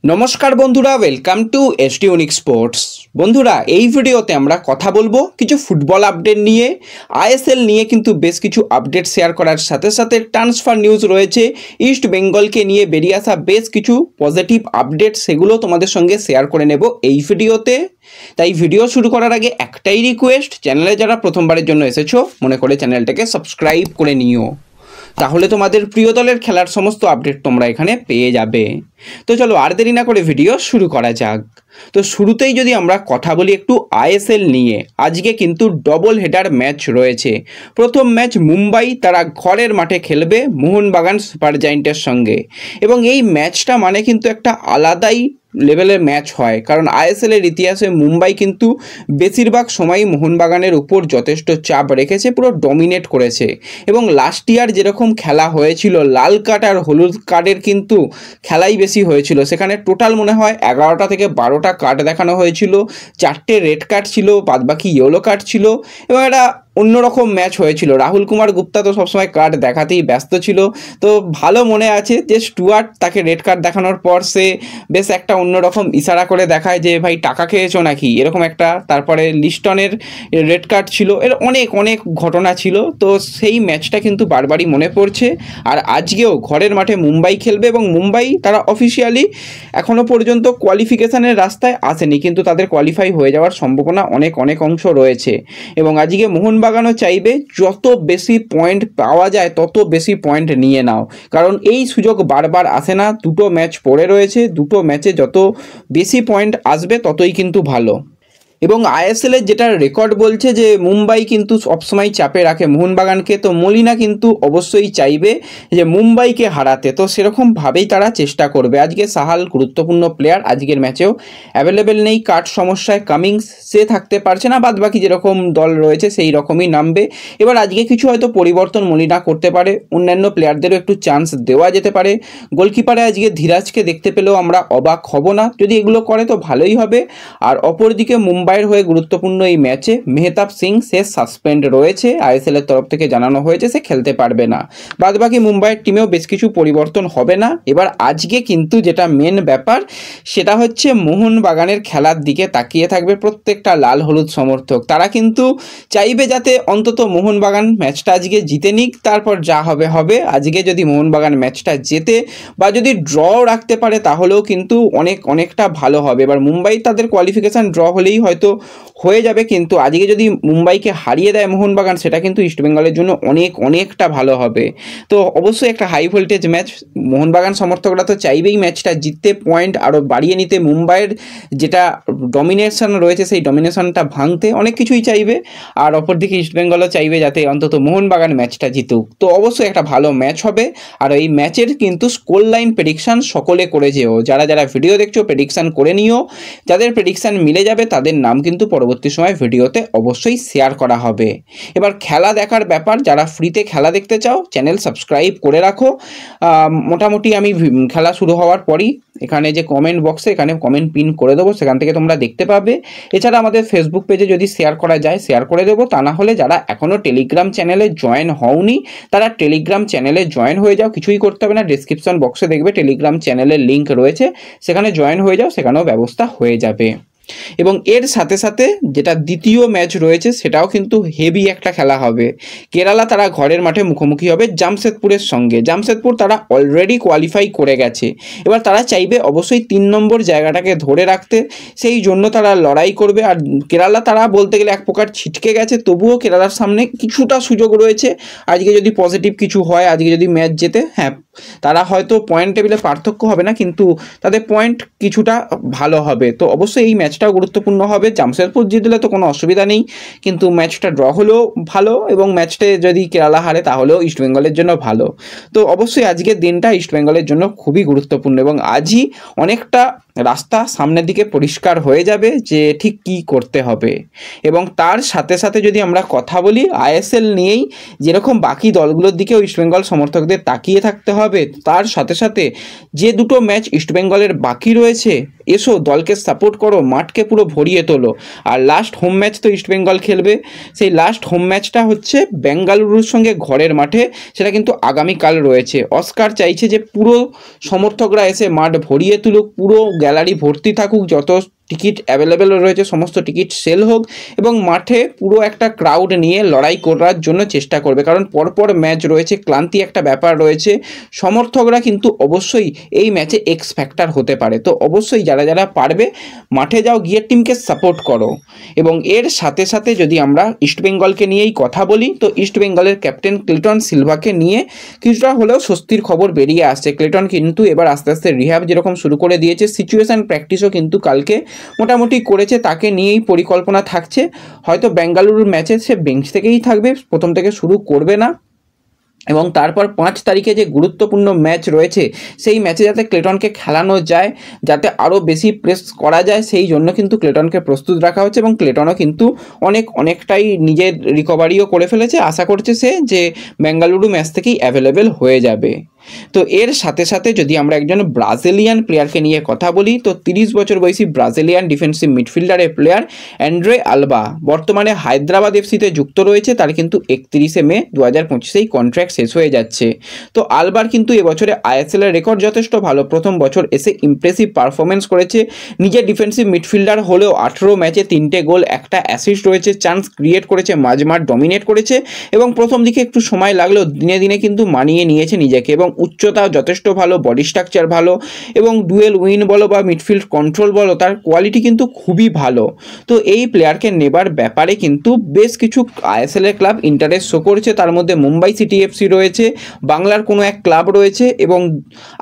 নমস্কার বন্ধুরা, welcome to ST unique sports. বন্ধুরা, এই ভিডিওতে আমরা কথা বলবো কিছু ফুটবল আপডেট নিয়ে, আইএসএল নিয়ে কিন্তু বেশ কিছু আপডেট শেয়ার করার সাথে সাথে ট্রান্সফার নিউজ রয়েছে, ইস্ট বেঙ্গলকে নিয়ে বেরিয়ে আসা বেশ কিছু পজিটিভ আপডেট, সেগুলো তোমাদের সঙ্গে শেয়ার করে নেব এই ভিডিওতে। তাই ভিডিও শুরু করার আগে একটাই রিকোয়েস্ট, চ্যানেলে যারা প্রথমবারের জন্য এসেছো মনে করে চ্যানেলটাকে সাবস্ক্রাইব করে নিও, তাহলে তোমাদের প্রিয় দলের খেলার সমস্ত আপডেট তোমরা এখানে পেয়ে যাবে। তো চলো আর দেরি না করে ভিডিও শুরু করা যাক। তো শুরুতেই যদি আমরা কথা বলি একটু আইএসএল নিয়ে, আজকে কিন্তু ডবল হেডার ম্যাচ রয়েছে। প্রথম ম্যাচ মুম্বাই, তারা ঘরের মাঠে খেলবে মোহনবাগান সুপার জায়েন্টের সঙ্গে, এবং এই ম্যাচটা মানে কিন্তু একটা আলাদাই লেভেলের ম্যাচ হয়, কারণ আইএসএলের ইতিহাসে মুম্বাই কিন্তু বেশিরভাগ সময়ই মোহনবাগানের উপর যথেষ্ট চাপ রেখেছে, পুরো ডমিনেট করেছে। এবং লাস্ট ইয়ার যেরকম খেলা হয়েছিল, লাল কার্ড আর হলুদ কার্ডের কিন্তু খেলাই বেশি হয়েছিল, সেখানে টোটাল মনে হয় 11টা থেকে 12টা কার্ড দেখানো হয়েছিল, 4টে রেড কার্ড ছিল, বাদবাকি ইয়েলো কার্ড ছিল, এবং এটা অন্যরকম ম্যাচ হয়েছিল। রাহুল কুমার গুপ্তা তো সবসময় কার্ড দেখাতেই ব্যস্ত ছিল। তো ভালো মনে আছে যে স্টুয়ার্ট তাকে রেড কার্ড দেখানোর পর সে বেশ একটা অন্যরকম ইশারা করে দেখায় যে ভাই টাকা খেয়েছো নাকি, এরকম একটা। তারপরে লিস্টনের রেড কার্ড ছিল, এর অনেক অনেক ঘটনা ছিল। তো সেই ম্যাচটা কিন্তু বারবারই মনে পড়ছে। আর আজকেও ঘরের মাঠে মুম্বাই খেলবে, এবং মুম্বাই তারা অফিসিয়ালি এখনও পর্যন্ত কোয়ালিফিকেশানের রাস্তায় আসেনি, কিন্তু তাদের কোয়ালিফাই হয়ে যাওয়ার সম্ভাবনা অনেক অনেক অংশ রয়েছে। এবং আজকে মোহনবাগানও চাইবে যত বেশি পয়েন্ট পাওয়া যায় তত বেশি পয়েন্ট নিয়ে নাও, কারণ এই সুযোগ বারবার আসে না। দুটো ম্যাচ পড়ে রয়েছে, দুটো ম্যাচে যত বেশি পয়েন্ট আসবে ততই কিন্তু ভালো। এবং আইএসএলের যেটা রেকর্ড বলছে যে মুম্বাই কিন্তু সবসময় চাপে রাখে মোহনবাগানকে, তো মলিনা কিন্তু অবশ্যই চাইবে যে মুম্বাইকে হারাতে, তো সেরকমভাবেই তারা চেষ্টা করবে। আজকে সাহাল গুরুত্বপূর্ণ প্লেয়ার, আজকের ম্যাচেও অ্যাভেলেবেল নেই, কার্ড সমস্যায় কামিংস সে থাকতে পারছে না, বাদবাকি যেরকম দল রয়েছে সেই রকমই নামবে। এবার আজকে কিছু হয়তো পরিবর্তন মলিনা করতে পারে, অন্যান্য প্লেয়ারদেরও একটু চান্স দেওয়া যেতে পারে। গোলকিপারে আজকে ধীরাজকে দেখতে পেলেও আমরা অবাক হব না, যদি এগুলো করে তো ভালোই হবে। আর অপরদিকে মুম্বাইয়ের হয়ে গুরুত্বপূর্ণ এই ম্যাচে মেহতাব সিং সে সাসপেন্ড রয়েছে, আইএসএলের তরফ থেকে জানানো হয়েছে সে খেলতে পারবে না। বাদবাকি মুম্বাইয়ের টিমেও বেশ কিছু পরিবর্তন হবে না। এবার আজকে কিন্তু যেটা মেন ব্যাপার সেটা হচ্ছে মোহনবাগানের খেলার দিকে তাকিয়ে থাকবে প্রত্যেকটা লাল হলুদ সমর্থক। তারা কিন্তু চাইবে যাতে অন্তত মোহনবাগান ম্যাচটা আজকে জিতে নিক, তারপর যা হবে হবে। আজকে যদি মোহনবাগান ম্যাচটা জেতে বা যদি ড্রও রাখতে পারে তাহলেও কিন্তু অনেকটা ভালো হবে। এবার মুম্বাই তাদের কোয়ালিফিকেশান ড্র হলেই হয়তো হয়ে যাবে, কিন্তু আজকে যদি মুম্বাইকে হারিয়ে দেয় মোহনবাগান, সেটা কিন্তু ইস্টবেঙ্গলের জন্য অনেকটা ভালো হবে। তো অবশ্যই একটা হাই ভোল্টেজ ম্যাচ, মোহনবাগান সমর্থকরা তো চাইবেই ম্যাচটা জিততে, পয়েন্ট আরও বাড়িয়ে নিতে, মুম্বাইয়ের যেটা ডমিনেশন রয়েছে সেই ডমিনেশনটা ভাঙতে, অনেক কিছুই চাইবে। আর অপরদিকে ইস্টবেঙ্গলও চাইবে যাতে অন্তত মোহনবাগান ম্যাচটা জিতুক। তো অবশ্যই একটা ভালো ম্যাচ হবে। আর এই ম্যাচের কিন্তু স্কোর লাইন প্রেডিকশান সকলে করে যেও, যারা ভিডিও দেখছো প্রেডিকশান করে নিও। যাদের প্রেডিকশান মিলে যাবে তাদের নাম কিন্তু পরবর্তী সময় ভিডিওতে অবশ্যই শেয়ার করা হবে। এবার খেলা দেখার ব্যাপার, যারা ফ্রিতে খেলা দেখতে চাও চ্যানেল সাবস্ক্রাইব করে রাখো। মোটামুটি আমি খেলা শুরু হওয়ার পরই এখানে যে কমেন্ট বক্সে এখানে কমেন্ট পিন করে দেবো, সেখান থেকে তোমরা দেখতে পাবে। এছাড়া আমাদের ফেসবুক পেজে যদি শেয়ার করা যায় শেয়ার করে দেবো, তা না হলে যারা এখনও টেলিগ্রাম চ্যানেলে জয়েন হওনি তারা টেলিগ্রাম চ্যানেলে জয়েন হয়ে যাও, কিছুই করতে হবে না। ডিসক্রিপশন বক্সে দেখবে টেলিগ্রাম চ্যানেলের লিঙ্ক রয়েছে, সেখানে জয়েন হয়ে যাও, সেখানেও ব্যবস্থা হয়ে যাবে। এবং এর সাথে সাথে যেটা দ্বিতীয় ম্যাচ রয়েছে সেটাও কিন্তু হেভি একটা খেলা হবে। কেরালা তারা ঘরের মাঠে মুখোমুখি হবে জামশেদপুরের সঙ্গে। জামশেদপুর তারা অলরেডি কোয়ালিফাই করে গেছে, এবার তারা চাইবে অবশ্যই 3 নম্বর জায়গাটাকে ধরে রাখতে, সেই জন্য তারা লড়াই করবে। আর কেরালা তারা বলতে গেলে এক প্রকার ছিটকে গেছে, তবুও কেরালার সামনে কিছুটা সুযোগ রয়েছে। আজকে যদি পজিটিভ কিছু হয়, আজকে যদি ম্যাচ জেতে, হ্যাঁ তারা হয়তো পয়েন্ট টেবিলে পার্থক্য হবে না, কিন্তু তাদের পয়েন্ট কিছুটা ভালো হবে। তো অবশ্যই এই ম্যাচটাও গুরুত্বপূর্ণ হবে। জামশেদপুর জিতলে তো কোনো অসুবিধা নেই, কিন্তু ম্যাচটা ড্র হলেও ভালো, এবং ম্যাচটা যদি কেরালা হারে তাহলেও ইস্টবেঙ্গলের জন্য ভালো। তো অবশ্যই আজকের দিনটা ইস্টবেঙ্গলের জন্য খুবই গুরুত্বপূর্ণ, এবং আজই অনেকটা রাস্তা সামনের দিকে পরিষ্কার হয়ে যাবে যে ঠিক কী করতে হবে। এবং তার সাথে সাথে যদি আমরা কথা বলি আইএসএল নিয়েই, যেরকম বাকি দলগুলোর দিকে ইস্টবেঙ্গল সমর্থকদের তাকিয়ে থাকতে হবে, তার সাথে সাথে যে দুটো ম্যাচ ইস্টবেঙ্গলের বাকি রয়েছে, এসো দলকে সাপোর্ট করো, মাঠকে পুরো ভরিয়ে তোলো। আর লাস্ট হোম ম্যাচ তো ইস্টবেঙ্গল খেলবে, সেই লাস্ট হোম ম্যাচটা হচ্ছে বেঙ্গালুরুর সঙ্গে ঘরের মাঠে, সেটা কিন্তু আগামীকাল রয়েছে। অস্কার চাইছে যে পুরো সমর্থকরা এসে মাঠ ভরিয়ে তুলুক, পুরো গ্যালারি ভর্তি থাকুক, যত টিকিট অ্যাভেলেবেল রয়েছে সমস্ত টিকিট সেল হোক এবং মাঠে পুরো একটা ক্রাউড নিয়ে লড়াই করার জন্য চেষ্টা করবে। কারণ পরপর ম্যাচ রয়েছে, ক্লান্তি একটা ব্যাপার রয়েছে, সমর্থকরা কিন্তু অবশ্যই এই ম্যাচে এক্স ফ্যাক্টর হতে পারে। তো অবশ্যই যারা যারা পারবে মাঠে যাও, গিয়ে টিমকে সাপোর্ট করো। এবং এর সাথে সাথে যদি আমরা ইস্টবেঙ্গলকে নিয়েই কথা বলি, তো ইস্টবেঙ্গলের ক্যাপ্টেন ক্লিটন সিলভাকে নিয়ে কিছুটা হলেও স্বস্তির খবর বেরিয়ে আসছে। ক্লিটন কিন্তু এবার আস্তে আস্তে রিহ্যাব যেরকম শুরু করে দিয়েছে, সিচুয়েশান প্র্যাকটিসও কিন্তু কালকে মোটামুটি করেছে, তাকে নিয়েই পরিকল্পনা থাকছে। হয়তো বেঙ্গালুরুর ম্যাচে সে বেঞ্চ থেকেই থাকবে, প্রথম থেকে শুরু করবে না। এবং তারপর 5 তারিখে যে গুরুত্বপূর্ণ ম্যাচ রয়েছে, সেই ম্যাচে যাতে ক্লেটনকে খেলানো যায়, যাতে আরও বেশি প্রেস করা যায়, সেই জন্য কিন্তু ক্লেটনকে প্রস্তুত রাখা হচ্ছে। এবং ক্লেটনও কিন্তু অনেকটাই নিজের রিকভারিও করে ফেলেছে, আশা করছে সে যে বেঙ্গালুরু ম্যাচ থেকেই অ্যাভেলেবেল হয়ে যাবে। তো এর সাথে সাথে যদি আমরা একজন ব্রাজিলিয়ান প্লেয়ারকে নিয়ে কথা বলি, তো 30 বছর বয়সী ব্রাজিলিয়ান ডিফেন্সিভ মিডফিল্ডারের প্লেয়ার অ্যান্ড্রে আলবা বর্তমানে হায়দ্রাবাদ এফসিতে যুক্ত রয়েছে। তার কিন্তু 31শে মে 2025 কন্ট্রাক্ট শেষ হয়ে যাচ্ছে। তো আলবার কিন্তু এবছরে আইএসএলের রেকর্ড যথেষ্ট ভালো, প্রথম বছর এসে ইমপ্রেসিভ পারফরমেন্স করেছে। নিজের ডিফেন্সিভ মিডফিল্ডার হলেও 18 ম্যাচে 3টে গোল, 1টা অ্যাসিস্ট রয়েছে, চান্স ক্রিয়েট করেছে, মাঝমাঠ ডমিনেট করেছে এবং প্রথম দিকে একটু সময় লাগলেও দিনে দিনে কিন্তু মানিয়ে নিয়েছে নিজেকে। এবং উচ্চতা যথেষ্ট ভালো, বডি স্ট্রাকচার ভালো এবং ডুয়েল উইন বলো বা মিডফিল্ড কন্ট্রোল বলো, তার কোয়ালিটি কিন্তু খুবই ভালো। তো এই প্লেয়ারকে নেবার ব্যাপারে কিন্তু বেশ কিছু আইএসএলের ক্লাব ইন্টারেস্ট শো করছে, তার মধ্যে মুম্বাই সিটি এফসি রয়েছে, বাংলার কোনো এক ক্লাব রয়েছে এবং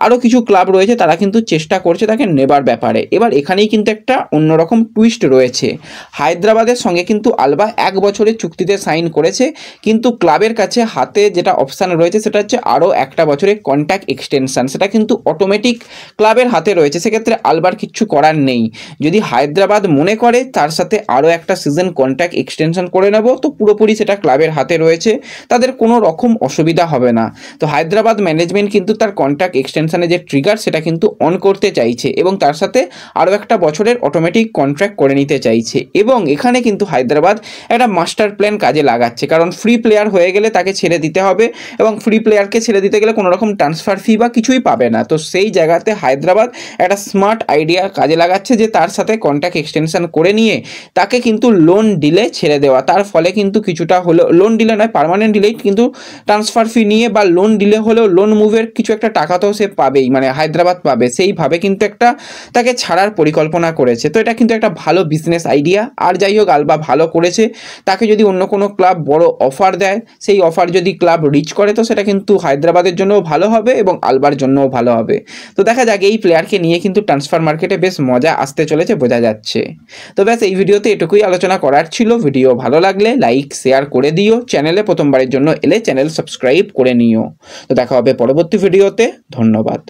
আরও কিছু ক্লাব রয়েছে, তারা কিন্তু চেষ্টা করছে তাকে নেবার ব্যাপারে। এবার এখানেই কিন্তু একটা অন্যরকম টুইস্ট রয়েছে। হায়দ্রাবাদের সঙ্গে কিন্তু আলবা 1 বছরের চুক্তিতে সাইন করেছে, কিন্তু ক্লাবের কাছে হাতে যেটা অপশান রয়েছে সেটা হচ্ছে আরও 1টা বছরের কন্ট্যাক্ট এক্সটেনশন, সেটা কিন্তু অটোমেটিক ক্লাবের হাতে রয়েছে। সেক্ষেত্রে আলবার কিচ্ছু করার নেই। যদি হায়দ্রাবাদ মনে করে তার সাথে আরও একটা সিজন কন্ট্যাক্ট এক্সটেনশন করে নেব, তো পুরোপুরি সেটা ক্লাবের হাতে রয়েছে, তাদের কোনো রকম অসুবিধা হবে না। তো হায়দ্রাবাদ ম্যানেজমেন্ট কিন্তু তার কন্ট্যাক্ট এক্সটেনশনের যে ট্রিগার সেটা কিন্তু অন করতে চাইছে এবং তার সাথে আরও একটা বছরের অটোমেটিক কন্ট্রাক্ট করে নিতে চাইছে। এবং এখানে কিন্তু হায়দ্রাবাদ একটা মাস্টার প্ল্যান কাজে লাগাচ্ছে, কারণ ফ্রি প্লেয়ার হয়ে গেলে তাকে ছেড়ে দিতে হবে এবং ফ্রি প্লেয়ারকে ছেড়ে দিতে গেলে কোনো রকম ট্রান্সফার ফি বা কিছুই পাবে না। তো সেই জায়গাতে হায়দ্রাবাদ একটা স্মার্ট আইডিয়া কাজে লাগাচ্ছে যে তার সাথে কন্ট্রাক্ট এক্সটেনশন করে নিয়ে তাকে কিন্তু লোন ডিলে ছেড়ে দেওয়া। তার ফলে কিন্তু কিছুটা হলেও, লোন ডিলে নয় পার্মানেন্ট ডিলেই, কিন্তু ট্রান্সফার ফি নিয়ে বা লোন ডিলে হলেও লোন মুভের কিছু একটা টাকা তো সে পাবেই, মানে হায়দ্রাবাদ পাবে, সেইভাবে কিন্তু একটা তাকে ছাড়ার পরিকল্পনা করেছে। তো এটা কিন্তু একটা ভালো বিজনেস আইডিয়া। আর যাই হোক, আলবা ভালো করেছে, তাকে যদি অন্য কোনো ক্লাব বড় অফার দেয়, সেই অফার যদি ক্লাব রিচ করে, তো সেটা কিন্তু হায়দ্রাবাদের জন্যও ভালো হবে এবং আলবার জন্যও ভালো হবে। তো দেখা যাক, এই প্লেয়ারকে নিয়ে কিন্তু ট্রান্সফার মার্কেটে বেশ মজা আসতে চলেছে, বোঝা যাচ্ছে। তো ব্যাস এই ভিডিওতে এটুকুই আলোচনা করার ছিল। ভিডিও ভালো লাগলে লাইক শেয়ার করে দিও, চ্যানেলে প্রথমবারের জন্য এলে চ্যানেল সাবস্ক্রাইব করে নিও। তো দেখা হবে পরবর্তী ভিডিওতে, ধন্যবাদ।